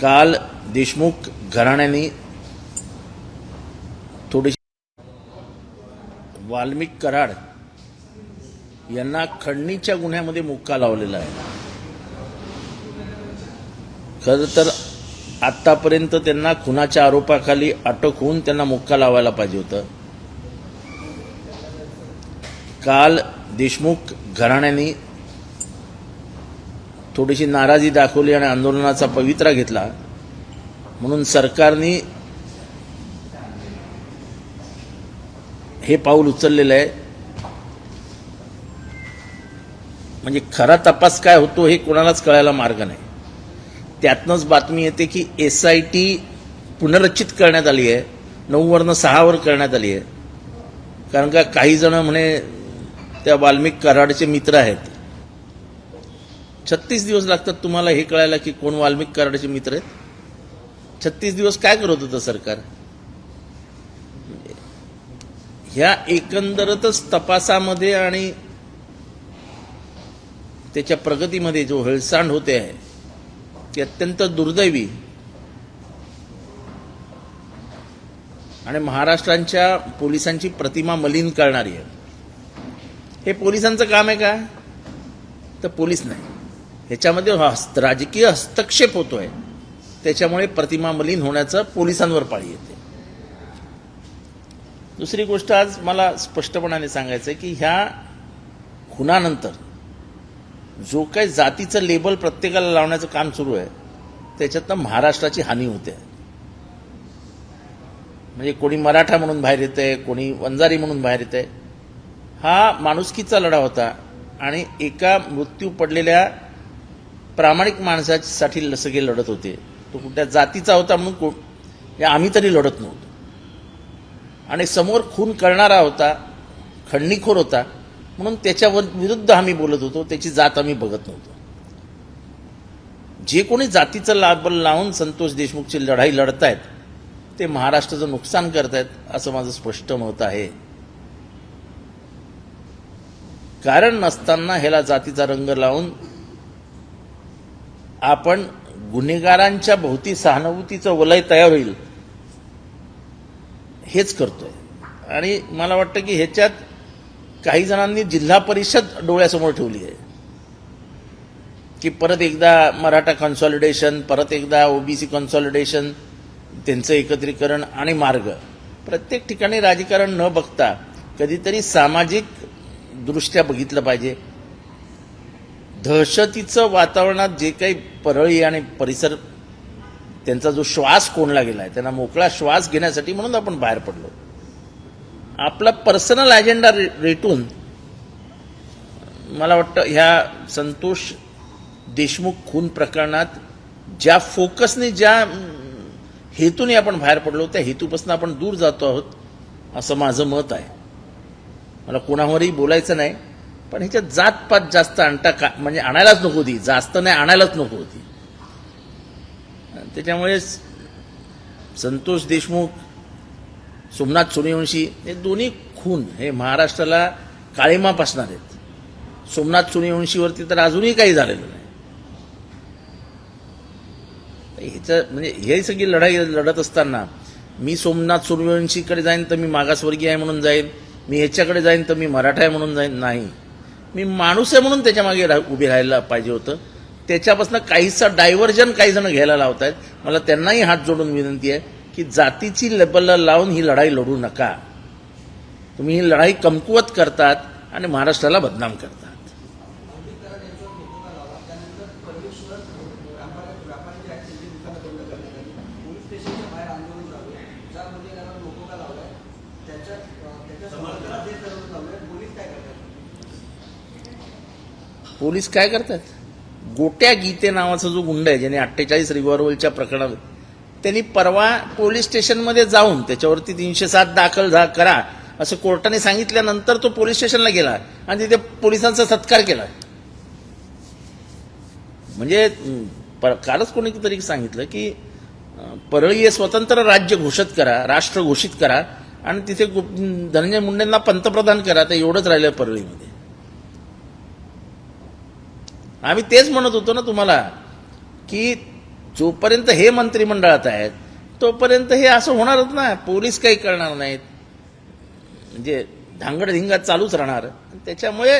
काल देशमुख घराण्याने थोडीशी वाल्मिक कराड यांना खंडणीच्या गुन्ह्यामध्ये मुक्का लावलेला आहे। खरं तर आतापर्यंत त्यांना खुनाच्या आरोपाखाली अटक होऊन त्यांना मुक्का लावायला पाहिजे होतं। काल देशमुख घराण्याने थोडीशी नाराजी दाखवली आणि आंदोलनाचा पवित्रा घेतला, म्हणून सरकारने हे पाऊल उचललेलं आहे। म्हणजे खरा तपास काय होतो हे कोणालाच कळायला मार्ग नाही। त्यातनंच बातमी येते की SIT पुनर्रचित करण्यात आली आहे, 9 वरनं 6 वर करण्यात आली आहे। कारण का काही जण म्हणे त्या वाल्मिक कराडचे मित्र आहेत। 36 दिवस लागतात तुम्हाला हे कळायला की कोण वाल्मिक कराडचे मित्र आहेत। 36 दिवस काय करत होतं सरकार? ह्या एकंदरच तपासामध्ये आणि त्याच्या प्रगतीमध्ये जो हेळसांड होते आहे ती अत्यंत दुर्दैवी आणि महाराष्ट्राच्या पोलिसांची प्रतिमा मलिन करणारी आहे। हे पोलिसांचं काम आहे का? तर पोलीस नाही, ह्याच्यामध्ये राजकीय हस्तक्षेप होतोय, त्याच्यामुळे प्रतिमा मलिन होण्याचं पोलिसांवर पाळी येते। दुसरी गोष्ट आज मला स्पष्टपणाने सांगायचं आहे की ह्या खुनानंतर जो काही जातीचं लेबल प्रत्येकाला लावण्याचं काम सुरू आहे त्याच्यातनं महाराष्ट्राची हानी होते। म्हणजे कोणी मराठा म्हणून बाहेर येतंय, कोणी वंजारी म्हणून बाहेर येतंय। हा माणुसकीचा लढा होता आणि एका मृत्यू पडलेल्या प्रामाणिक माणसासाठी सगळे लढत होते। तो कुठल्या जातीचा होता म्हणून आम्ही तरी लढत नव्हतो, आणि समोर खून करणारा होता, खंडणीखोर होता म्हणून त्याच्यावर विरुद्ध आम्ही बोलत होतो, त्याची जात आम्ही बघत नव्हतो। जे कोणी जातीचं लाबल लावून संतोष देशमुखची लढाई लढतायत ते महाराष्ट्राचं नुकसान करतायत असं माझं स्पष्ट मत आहे। कारण नसताना ह्याला जातीचा रंग लावून आपण गुन्हेगारांच्या भोवती सहानुभूतीचं वलय तयार होईल हेच करतोय। आणि मला वाटतं की ह्याच्यात काही जणांनी जिल्हा परिषद डोळ्यासमोर ठेवली आहे की परत एकदा मराठा कन्सॉलिडेशन, परत एकदा OBC कन्सॉलिडेशन, त्यांचं एकत्रीकरण आणि मार्ग। प्रत्येक ठिकाणी राजकारण न बघता कधीतरी सामाजिक दृष्ट्या बघितलं पाहिजे। दहशतीचं वातावरणात जे काही परळी आणि परिसर त्यांचा जो श्वास कोंडला गेलाय त्यांना मोकळा श्वास घेण्यासाठी म्हणून आपण बाहेर पडलो। आपला पर्सनल अजेंडा रेटून मला वाटतं ह्या संतोष देशमुख खून प्रकरणात ज्या फोकसने, ज्या हेतूने आपण बाहेर पडलो त्या हेतूपासून आपण दूर जातो आहोत असं माझं मत आहे। मला कोणावरही बोलायचं नाही, पण ह्याच्यात जातपात जास्त म्हणजे आणायलाच नको होती, जास्त नाही आणायलाच नको होती। त्याच्यामुळे संतोष देशमुख, सोमनाथ सूर्यवंशी हे दोन्ही खून हे महाराष्ट्राला काळिमा पासणार आहेत। सोमनाथ सूर्यवंशीवरती तर अजूनही काही झालेलं नाही। ह्याचं म्हणजे ही सगळी लढाई लढत असताना मी सोमनाथ सूर्यवंशीकडे जाईन तर मी मागासवर्गीय आहे म्हणून जाईन, मी ह्याच्याकडे जाईन तर मी मराठा आहे म्हणून जाईन, नाही, मी माणूस आहे म्हणून त्याच्या मागे उभे राहायला पाहिजे होतं। त्याच्यापासून काहीसा डायव्हर्जन काही जण घ्यायला लावत आहेत। मला त्यांनाही हात जोडून विनंती आहे की जातीची लेबल लावून ही लढाई लढू नका। तुम्ही ही लढाई कमकुवत करतात आणि महाराष्ट्राला बदनाम करतात। पोलीस काय करतात? गोट्या गीते नावाचा जो गुंड आहे ज्याने 48 रिव्हॉल्वरच्या प्रकरणात, त्यांनी परवा पोलीस स्टेशनमध्ये जाऊन त्याच्यावरती 307 दाखल करा असं कोर्टाने सांगितल्यानंतर तो पोलीस स्टेशनला गेला आणि तिथे पोलिसांचा सत्कार केला। म्हणजे कालच कोणीतरी सांगितलं की परळी हे स्वतंत्र राज्य घोषित करा, राष्ट्र घोषित करा आणि तिथे धनंजय मुंडेंना पंतप्रधान करा। तर एवढंच राहिलं परळीमध्ये। आम्ही तेच म्हणत होतो ना तुम्हाला की जोपर्यंत हे मंत्रिमंडळात आहेत तोपर्यंत हे असं होणारच ना. पोलीस काही करणार नाहीत, म्हणजे धांगडधिंगा चालूच राहणार. त्याच्यामुळे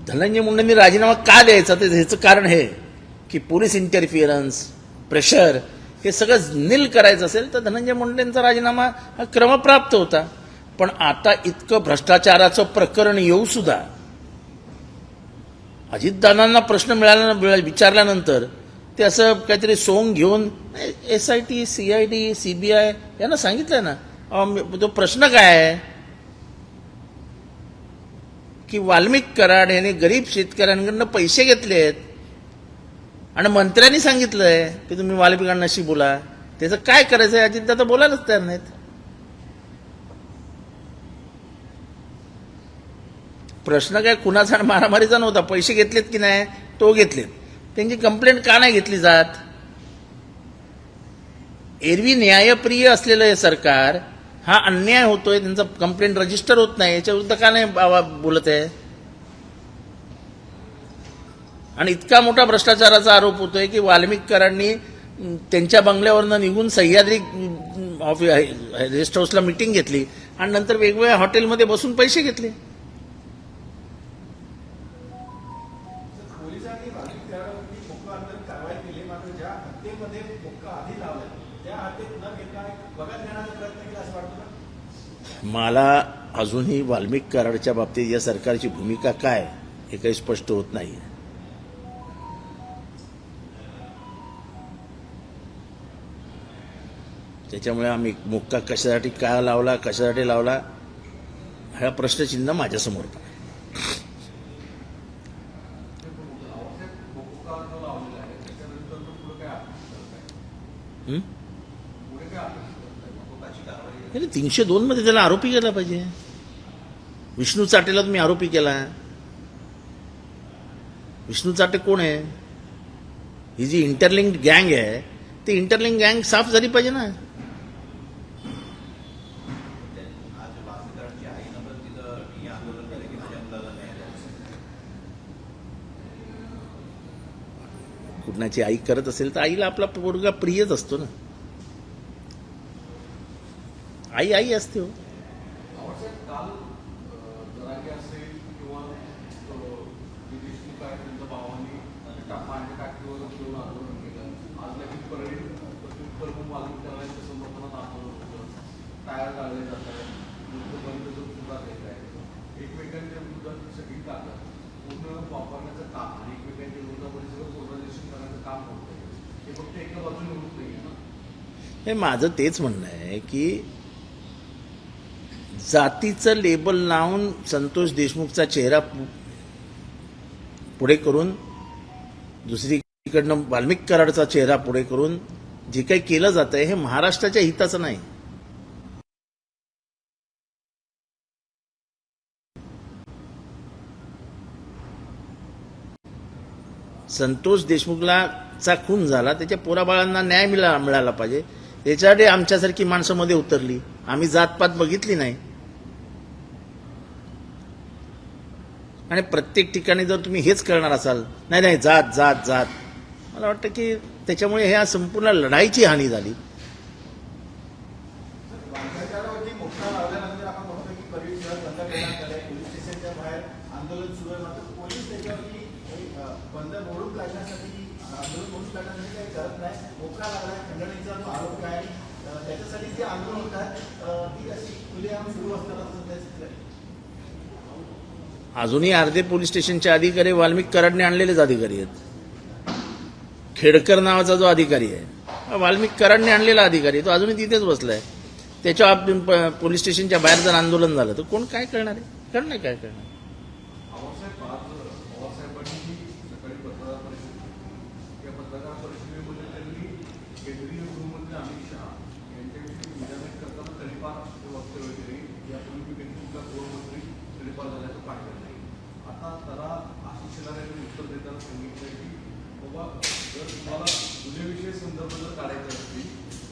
धनंजय मुंडेंनी राजीनामा का द्यायचा ते ह्याचं कारण हे की पोलीस इंटरफिअरन्स, प्रेशर हे सगळं नील करायचं असेल तर धनंजय मुंडेंचा राजीनामा हा क्रमप्राप्त होता. पण आता इतकं भ्रष्टाचाराचं प्रकरण येऊ सुद्धा अजितदादांना प्रश्न विचारल्यानंतर ते असं काहीतरी सोंग घेऊन SIT, CID, CBI यांना सांगितलंय ना. तो प्रश्न काय आहे की वाल्मिक कराड यांनी गरीब शेतकऱ्यांकडनं पैसे घेतलेत आणि मंत्र्यांनी सांगितलंय की तुम्ही वाल्मिकांनाशी बोला. त्याचं काय करायचं आहे अजितदादा बोलायलाच तयार नाहीत. प्रश्न काय कुणाचा मारामारीचा नव्हता. पैसे घेतलेत की नाही तो घेतलेत. त्यांची कंप्लेंट का नाही घेतली जात? एरवी न्यायप्रिय असलेलं हे सरकार हा अन्याय होतोय, त्यांचा कंप्लेंट रजिस्टर होत नाही, याच्या विरुद्ध का नाही बोलत आहे? आणि इतका मोठा भ्रष्टाचाराचा आरोप होतोय की वाल्मिक कराडांनी त्यांच्या बंगल्यावरनं निघून सह्याद्री रेस्ट हाऊसला मिटिंग घेतली आणि नंतर वेगवेगळ्या हॉटेलमध्ये बसून पैसे घेतले. मला अजूनही वाल्मिक कराडच्या बाबतीत या सरकारची भूमिका काय हे काही स्पष्ट होत नाही. त्याच्यामुळे आम्ही मुक्का कशासाठी का लावला, कशासाठी लावला हा प्रश्नचिन्ह माझ्यासमोर पण आहे. अरे 302 मध्ये त्याला आरोपी केला पाहिजे. विष्णू चाटेला तुम्ही आरोपी केला. विष्णू चाटे कोण आहे? ही जी इंटरलिंक्ड गँग आहे ती इंटरलिंक्ड गँग साफ झाली पाहिजे ना. कुणाची आई करत असेल तर आईला आपला पोरगा प्रियच असतो ना. आई आई असते हो. एकमेकांच्या विरोधात सगळी ताकद पूर्ण वापरण्याचं काम आणि एकमेकांच्या विरोधामध्ये सगळं पोलरायझेशन करण्याचं काम होतं. हे फक्त एका बाजूने होत नाही ना. हे माझं तेच म्हणणं आहे की जातीचं लेबल लावून संतोष देशमुखचा चेहरा पुढे करून दुसरीकडनं वाल्मिक कराडचा चेहरा पुढे करून जे काही केलं जातंय हे महाराष्ट्राच्या हिताचं नाही. संतोष देशमुखला चा खून झाला, त्याच्या पोराबाळांना न्याय मिळाला पाहिजे. याच्यासाठी आमच्यासारखी माणसं मध्ये उतरली. आम्ही जातपात बघितली नाही. आणि प्रत्येक ठिकाणी जर तुम्ही हेच करणार असाल, नाही नाही जात जात जात, मला वाटतं की त्याच्यामुळे ह्या संपूर्ण लढाईची हानी झाली. अजूनही अर्धे पोलीस स्टेशनचे अधिकारी वाल्मिक कराडने आणलेलेच अधिकारी आहेत. खेडकर नावाचा जो अधिकारी आहे वाल्मिक कराडने आणलेला अधिकारी, तो अजूनही तिथेच बसलाय. त्याच्या पोलीस स्टेशनच्या बाहेर जर आंदोलन झालं तर कोण काय करणार आहे? करणार काय करणार? संदर्भ जर काढायचे असतील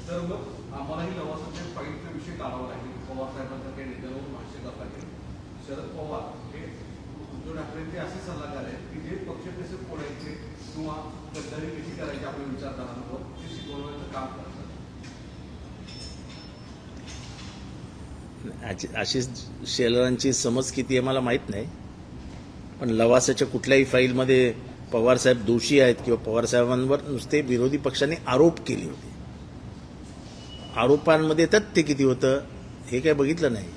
तर मग आम्हालाही लवासाच्या फाईलचा विषय काढावा लागेल. पवार साहेबांच्या काही नेत्यांवर भाष्य करावं लागेल. शरद पवार हे उद्धव ठाकरेंचे असे सल्लागार आहेत की जे पक्ष कसे फोडायचे किंवा गद्दारी कशी करायची आपल्या विचारधारांवर ते शिकवण्याचं काम करतात. आशिष शेलारांची समज किती आहे मला माहीत नाही, पण लवासाच्या कुठल्याही फाईलमध्ये पवारसाहेब दोषी आहेत किंवा पवारसाहेबांवर नुसते विरोधी पक्षांनी आरोप केले होते. आरोपांमध्ये तथ्य किती होतं हे काय बघितलं नाही.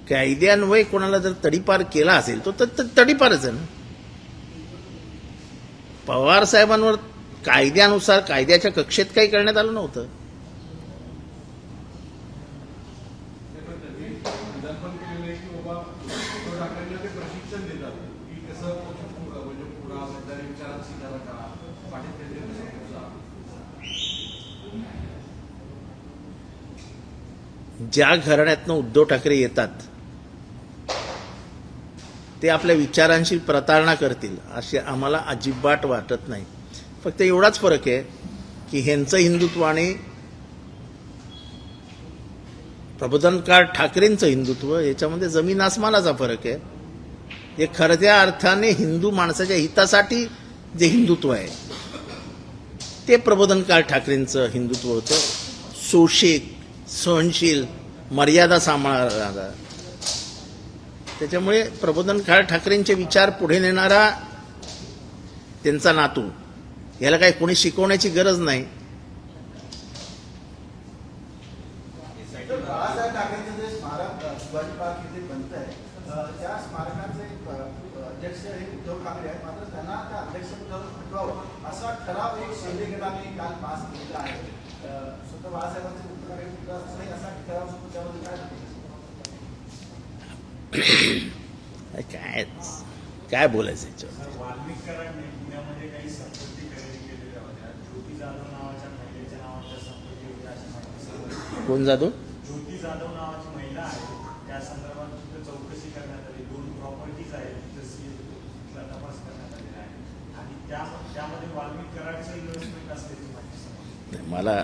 कायद्यान्वये कोणाला जर तडीपार केला असेल तो तडीपारच आहे ना. पवारसाहेबांवर कायद्यानुसार कायद्याच्या कक्षेत काही करण्यात आलं नव्हतं. विधान पण केलेलं आहे की बाबा उद्धव ठाकरेंना ते प्रशिक्षण देतात की कसं म्हणजे पुढा गद्दारी विचारात स्वीकार करा पाठीत त्यांचे कसं पुढचा. ज्या घराण्यातनं उद्धव ठाकरे येतात ते आपल्या विचारांशी प्रतारणा करतील असे आम्हाला अजिबात वाटत नाही. फक्त एवढाच फरक आहे की ह्यांचं हिंदुत्व आणि प्रबोधनकार ठाकरेंचं हिंदुत्व याच्यामध्ये जमीन आसमानाचा फरक आहे. हे खऱ्या अर्थाने हिंदू माणसाच्या हितासाठी जे हिंदुत्व आहे ते प्रबोधनकार ठाकरेंचं हिंदुत्व होतं. सोशिक, सहनशील, मर्यादा सांभाळणारा. त्याच्यामुळे प्रबोधनकार ठाकरेंचे विचार पुढे नेणारा त्यांचा नातू, याला काही कोणी शिकवण्याची गरज नाही. बाळासाहेब ठाकरेंचं जे स्मारक शिवाजी पार्क इथे बनत आहे त्या स्मारकाचे अध्यक्ष हे उद्धव ठाकरे आहेत, मात्र त्यांना त्या अध्यक्षपदावर हटवावं असा ठराव एक शिंदे गटाने काल पास केलेला आहे. स्वतः बाळासाहेबांचे पुत्र आहे, पुत्र असं असा ठराव त्यामध्ये काय काय काय बोलायचं याच्यावर. वाल्मिक कराडने पुण्यामध्ये काही संपत्ती खरेदी केलेल्या होत्या. ज्योती जाधव नावाच्या महिलेच्या नावाच्या संपत्ती होत्या अशी माहिती. कोण जातो? ज्योती जाधव नावाची महिला आहे, त्या संदर्भात तिथं चौकशी करण्यात आली. 2 प्रॉपर्टीज आहेत तिथं तपास करण्यात आलेला आहे आणि त्यामध्ये वाल्मिक कराडचं इन्व्हेस्टमेंट असल्याची माहिती समजली. मला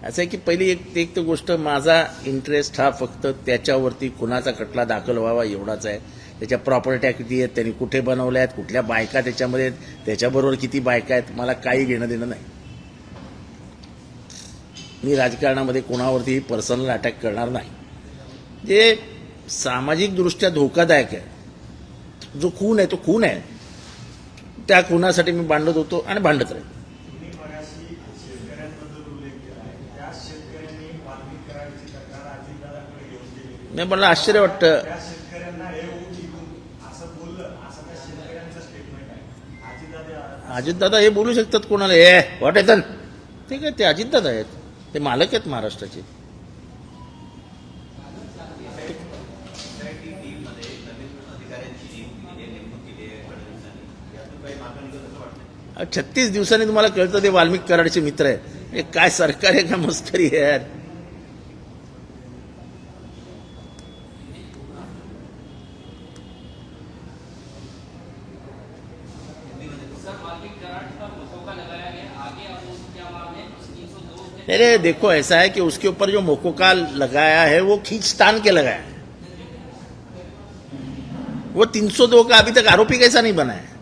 असं आहे की पहिली एक तर गोष्ट, माझा इंटरेस्ट हा फक्त त्याच्यावरती कुणाचा खटला दाखल व्हावा एवढाच आहे. त्याच्या प्रॉपर्ट्या किती आहेत, त्यांनी कुठे बनवल्या आहेत, कुठल्या बायका त्याच्यामध्ये आहेत, त्याच्याबरोबर किती बायका आहेत, मला काही घेणं देणं नाही. मी राजकारणामध्ये कोणावरतीही पर्सनल अटॅक करणार नाही. जे सामाजिकदृष्ट्या धोकादायक आहे, जो खून आहे तो खून आहे. त्या खुनासाठी मी भांडत होतो आणि भांडत राहील. तुम्ही मगाशी शेतकऱ्यांबद्दल उल्लेख केला आहे. त्या शेतकऱ्यांनी वाल्मिक कराडची तक्रार अजितदादांकडे घेऊन गेली. नाही, मला आश्चर्य वाटतं. त्या शेतकऱ्यांना हे असं बोललं, असं त्या शेतकऱ्यांचं स्टेटमेंट आहे. अजितदादा हे बोलू शकतात कोणाला, हे व्हॉट येतं ठीक आहे, ते अजितदादा आहेत, ते मालक आहेत महाराष्ट्राचे. अधिकाऱ्यांची 36 दिवसांनी तुम्हाला कळतं ते वाल्मिक कराडचे मित्र आहे. हे काय सरकार आहे का मस्करी आहे यार. अरे देखो, ऐसा है कि उसके ऊपर जो मोकोका लगाया है वो खींचतान के लगाया है. वो 302 का अभी तक आरोपी कैसा नहीं बना है.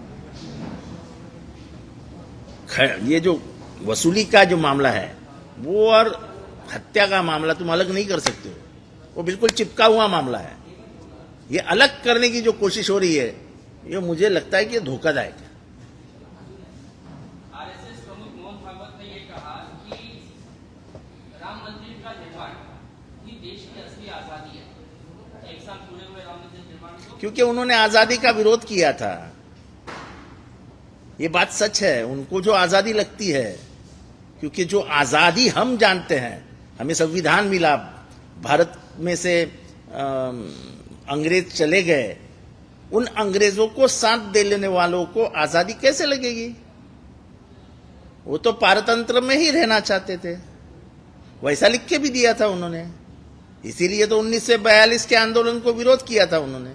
ये जो वसूली का जो मामला है वो और हत्या का मामला तुम अलग नहीं कर सकते हो. वो बिल्कुल चिपका हुआ मामला है. ये अलग करने की जो कोशिश हो रही है ये मुझे लगता है कि धोखादायक है. आरएसएस प्रमुख मोहन भागवत ने ये कहा कि राम मंदिर का निर्माण ही देश की असली आजादी है. 1 साल पूरे हुए राम मंदिर निर्माण को, क्योंकि उन्होंने आजादी का विरोध किया था. ये बात सच है, उनको जो आजादी लगती है, क्योंकि जो आजादी हम जानते हैं, हमें संविधान मिला, भारत में से अंग्रेज चले गए, उन अंग्रेजों को साथ दे लेने वालों को आजादी कैसे लगेगी. वो तो पारतंत्र में ही रहना चाहते थे. वैसा लिख के भी दिया था उन्होंने. इसीलिए तो 1942 के आंदोलन को विरोध किया था उन्होंने.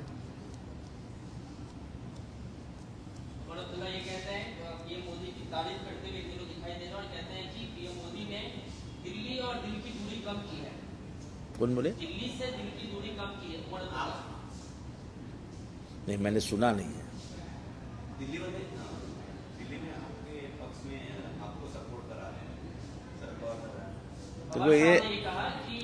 अब्दुल्ला ये कहते हैं, पीएम मोदी की तारीफ करते हुए दिनों दिखाई दे रहे हैं और कहते हैं कि पीएम मोदी ने दिल्ली और दिल की दूरी कम की है. कौन बोले? दिल्ली से दिल की दूरी कम की है. नहीं, मैंने सुना नहीं है। दिल्ली में आपके पक्ष में आपको सपोर्ट करा रहे हैं सरकार। तो पवार ये साहब ने ये कहा कि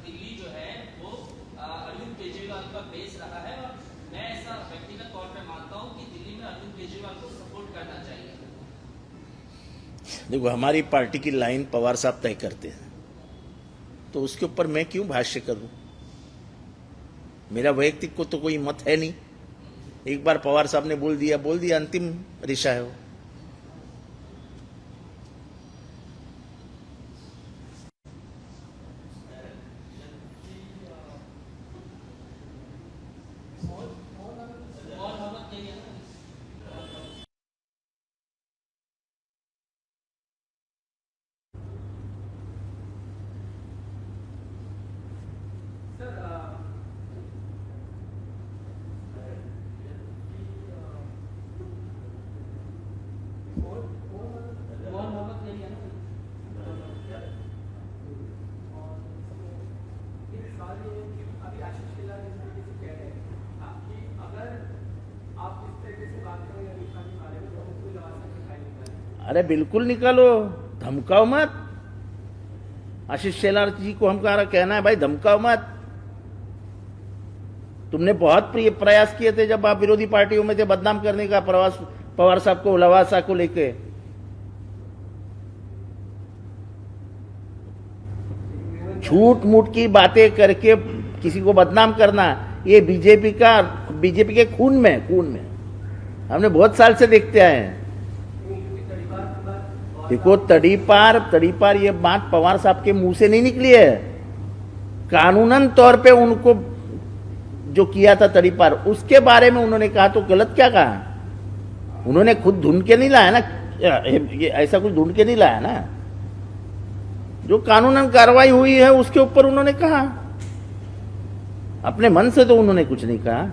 दिल्ली जो है वो अरविंद केजरीवाल का बेस रहा है और मैं ऐसा व्यक्तिगत तौर पे मानता हूँ कि दिल्ली में अरविंद केजरीवाल को सपोर्ट करना चाहिए। देखो, हमारी पार्टी की लाइन पवार साहब तय करते हैं, तो उसके ऊपर मैं क्यों भाष्य करूं? मेरा वैयक्तिक को तो कोई मत है नहीं। एक बार पवार साहब ने बोल दिया, अंतिम रिशा है वो। और मोहब्बत नहीं है ना। और मोहब्बत नहीं है ना। अभी आशीष शेलार इस तरीके से कह रहे हैं कि अगर आप इस तरीके से बात करें अली खान के बारे में तो उसको लवासा के फाइल निकालें। अरे बिल्कुल निकालो, धमकाओ मत। आशीष शेलार जी को हमारा कहना है, भाई धमकाओ मत। तुमने बहुत प्रयास किए थे जब आप विरोधी पार्टियों में थे बदनाम करने का, पवार साहब को, लवासा को लेके। झूठ मूठ की बातें करके किसी को बदनाम करना, ये बीजेपी के खून में हमने बहुत साल से देखते आए हैं। देखो, तड़ीपार ये बात पवार साहब के मुंह से नहीं निकली है। कानूनन तौर पे उनको जो किया था तड़ीपार, उसके बारे में उन्होंने कहा तो गलत क्या कहा? उन्होंने खुद ढूंढ के नहीं लाया ना, ये ऐसा कुछ ढूंढ के नहीं लाया ना। जो कानूनन कार्रवाई हुई है उसके ऊपर उन्होंने कहा, अपने मन से तो उन्होंने कुछ नहीं कहा।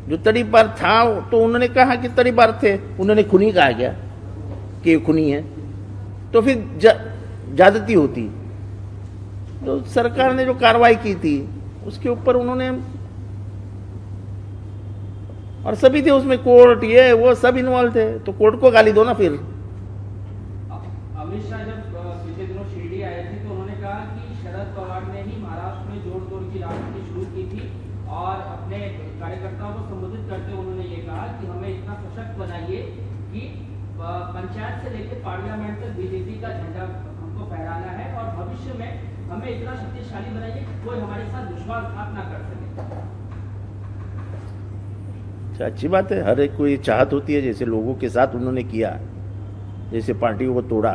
जो तड़ीपार था तो उन्होंने कहा कि तड़ीपार थे, उन्होंने खूनी कहा गया कि ये खूनी है, तो फिर ज्यादती होती। तो सरकार ने जो कार्रवाई की थी उसके ऊपर उन्होंने, और सभी थे उसमें, कोर्ट ये वो सब इन्वॉल्व थे, तो कोर्ट को गाली दो ना फिर। अमित शाह जब पिछले दिनों शिरडी आए थे तो उन्होंने कहा कि शरद पवार ने ही महाराष्ट्र में जोड़ तोड़ की राजनीति शुरू की थी और अपने कार्यकर्ताओं को संबोधित करते हुए उन्होंने ये कहा कि हमें इतना सशक्त बनाइए कि पंचायत से लेकर पार्लियामेंट तक बीजेपी का झंडा हमको फहराना है और भविष्य में हमें इतना शक्तिशाली बनाइए कि कोई हमारे साथ विश्वासघात ना कर सके। अच्छी बात है, हर एक को ये चाहत होती है, जैसे लोगों के साथ उन्होंने किया, जैसे पार्टियों को तोड़ा।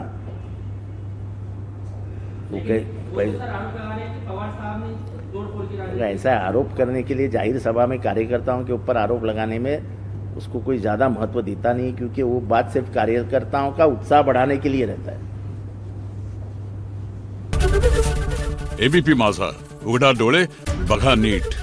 ऐसा आरोप करने के लिए जाहिर सभा में कार्यकर्ताओं के ऊपर आरोप लगाने में उसको कोई ज्यादा महत्व देता नहीं, क्योंकि वो बात सिर्फ कार्यकर्ताओं का उत्साह बढ़ाने के लिए रहता है। एबीपी माझा, उघडा डोळे बघा नीट।